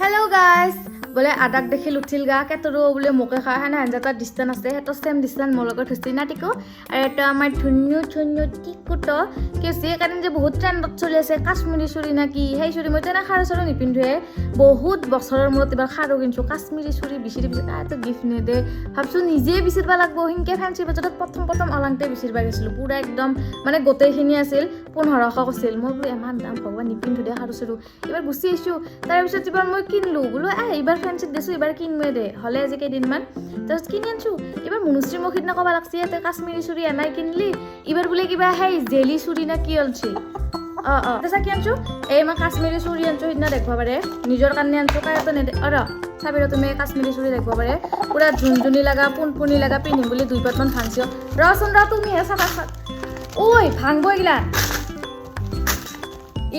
Hello guys, बोले आदाक देखि लुथिल गा केतरो बोले मोके खा है ना अंजाता डिस्टेंस আছে হেটো সেম ডিস্টেন্স মোৰ লগত হৈছে না টিকো আৰু এটা আমাৰ ধুনু টিকুটো কেছে কাৰণ যে বহুত ট্ৰেন্ডত চলি আছে কাশ্মীৰী চুৰি না কি হেই চুৰি মই তেনা খাৰু চৰু নিপিন্ধুৱে বহুত বছৰৰ মূৰত এবাৰ খাৰু কিনছো কাশ্মীৰী চুৰি বিচিৰি তো গিফট নে দে ভাবছো নিজে বিচিৰবা লাগব হিনকে ফ্যান্সি বাজাৰত প্ৰথম অলংতে বিচিৰবা গৈছিল পুৰা একদম মানে গোটেইখিনি আছিল 1500 কৈছিল মই বোলে ইমান দাম ভগৱান নিপিন্ধু দে খাৰু চৰু এবাৰ গুছি আইছো তাৰ পিছত এবাৰ মই কিনলো বোলো এবাৰ ফ্যান্সিত দেছো এবাৰ কিনমে দে হলে আজি কেইদিনমান তাৰপিছত কিনি আনছো এবাৰ মনুশ্ৰী মুখিত না কবা লাগছি তে কাশ্মীৰী চুৰি এনাই কিনলি এবাৰ বোলে কিবা হেই জেলি চুৰি না কি অলছি তছা কি আনছো এই মই কাশ্মীৰী চুৰি আনছো সিদিনা দেখবা পাৰে নিজৰ কাৰণে আনছো কায়তো নেদে চাবিৰ তুমি কাশ্মীৰী চুৰি দেখবা পাৰে পুৰা ঝুনঝুনি লাগা পুনপুনি লাগা পিন্ধিম বুলি দুই পাতমান ভাংছিও ৰচোন তুমি হে চাবা ঐ ভাংব এগিলা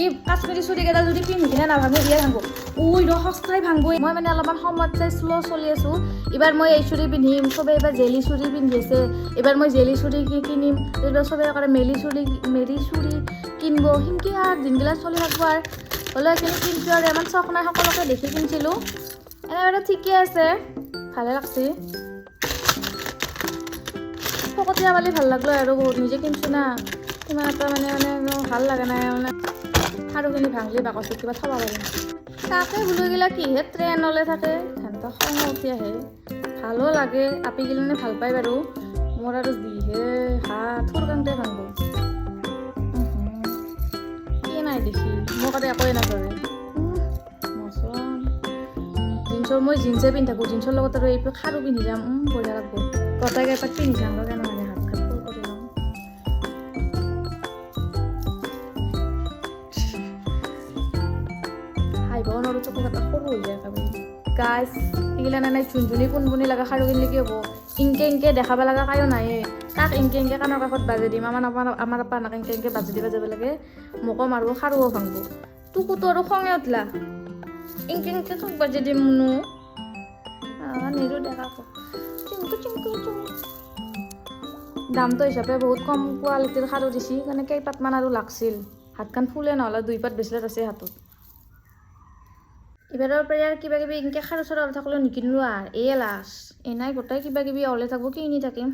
এই কাশ্মীৰী চুৰি কেইটা যদি পিন্ধি কিনে নাভাঙো ইয়ে ভাঙব ওই সস্তাই ভাঙব মই মানে অলপমান সময়ত চাই স্লো চলি আছো এবাৰ মই এই চুৰি পিন্ধিম সবে এবাৰ জেলি চুৰি পিন্ধিছে এবাৰ মই জেলি চুৰি কিনিম এবাৰ সবে কৰে মেৰি চুৰি কিনব হিনকি আর দিনগিলা চলি থাকব আর হলে কিন্তু কিনছো আর এমন চখ নাই সকলকে দেখি কিনছিলো এনে ঠিকে আছে ভালে লাগছে ফকতিয়া পালি ভাল লাগলো আৰু বহুত নিজে কিনছো না ইমান এটা মানে ভাল লাগে নাই মানে খাৰুখিনি ভাঙলি বাকচত কিবা থব পাৰিম তাকে বোলো গিলা কিহে ট্ৰেনলে থাকে হেনটা খং উঠি আহে ভালো লাগে আপি গিলানে ভাল পাই বাৰু মোৰ আৰু যিহে থুৰ কাংতে ভাঙব কি নাই দেখি মোৰ কাতে একোৱে নকৰে জিন্সৰ মই জিন্সে পিন্ধি থাকো জিন্সৰ লগত আৰু এই খাৰু পিন্ধি যাম বঢ়িয়া লাগব গটাই এপাক পিন্ধি যাম কেনে মানে হাত খাত ফুল কৰি লওঁ হাইবনৰো চকু এটা সৰু হৈ যায় একেবাৰে গাইছ এইগিলা নাই ঝুনঝুনি পুনপুনি লগা খাৰু কিনিলে কি হ'ব ইনকে দেখাব লগা কায়ো নাই তাক ইনকে কাণৰ কাষত বাজে দিম আমাৰ আপা নাক ইনকে বাজি দিব যাব লাগে মোকো মাৰিব খাৰুও ভাঙব তোকোতো আৰু খঙে উঠলা ইনকে কাক বাজি দিম মুনু নিৰু দেখা দামটো হিচাপে বহুত কম কোৱালিটিৰ খাৰু দিছি মানে কেইপাতমান আৰু লাগছিল হাতখন ফুলে নহ'লে দুই পাত বেচলেট আছে হাতত এবাৰৰ পৰা আৰু কিবা কিবি ইনকে খাৰু চাৰু থাকলেও নিকিনো আৰু এই লাষ্ট এনাই গোটাই কিবা কিবি ওলাই থাকব কিনি থাকিম